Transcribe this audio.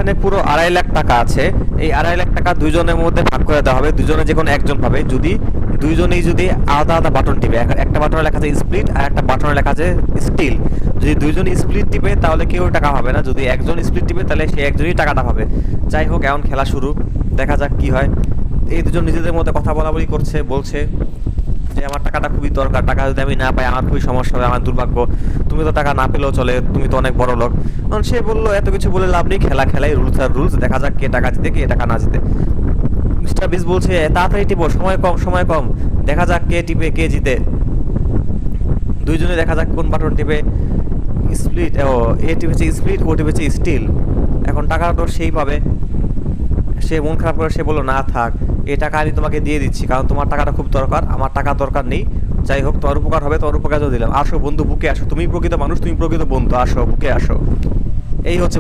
এখানে পুরো 2.5 লাখ টাকা আছে। এই 2.5 লাখ টাকা দুইজনের মধ্যে ভাগ করে দেওয়া হবে, দুইজনে যে কোনো একজন পাবে যদি দুইজনেই যদি আলাদা আলাদা বাটন টিপে। একটা বাটনে লেখা আছে স্প্লিট আর একটা বাটনে লেখা আছে স্টিল। যদি দুইজনই স্প্লিট টিপে তাহলে কেউ টাকা পাবে না, যদি একজন স্প্লিট টিপে তাহলে সে একজনই টাকাটা পাবে। যাই হোক, এখন খেলা শুরু, দেখা যাক কি হয়। এই দুজন নিজেদের মধ্যে কথা বলাবলি করছে, বলছে যে আমার টাকাটা খুবই দরকার, টাকা যদি আমি না পাই আমার খুবই সমস্যা হবে, আমার দুর্ভাগ্য। তুমি তো টাকা না পেলেও চলে, তুমি তো অনেক বড় লোক। তখন সে বললো এত কিছু বলে লাভ নেই, খেলা খেলাই, রুলস আর রুলস, দেখা যাক কে টাকা জিতে কে টাকা না জিতে। মিস্টার বিস বলছে তাড়াতাড়ি টিপো, সময় কম সময় কম, দেখা যাক কে টিপে কে জিতে। দুইজনে দেখা যাক কোন বাটন টিপে। স্প্লিট, ও এ টিপেছে স্প্লিট, ও টিপেছে স্টিল। এখন টাকাটা তো সেই পাবে। সে মন খারাপ করে সে বললো না থাক, এই টাকা আমি তোমাকে দিয়ে দিচ্ছি, কারণ তোমার টাকাটা খুব দরকার, আমার টাকা দরকার নেই। যাই হোক, তোমার উপকার হবে, তোমার উপকার দিলাম। আসো বন্ধু, বুকে আসো, তুমি প্রকৃত মানুষ, তুমি প্রকৃত বন্ধু, আসো বুকে আসো। এই হচ্ছে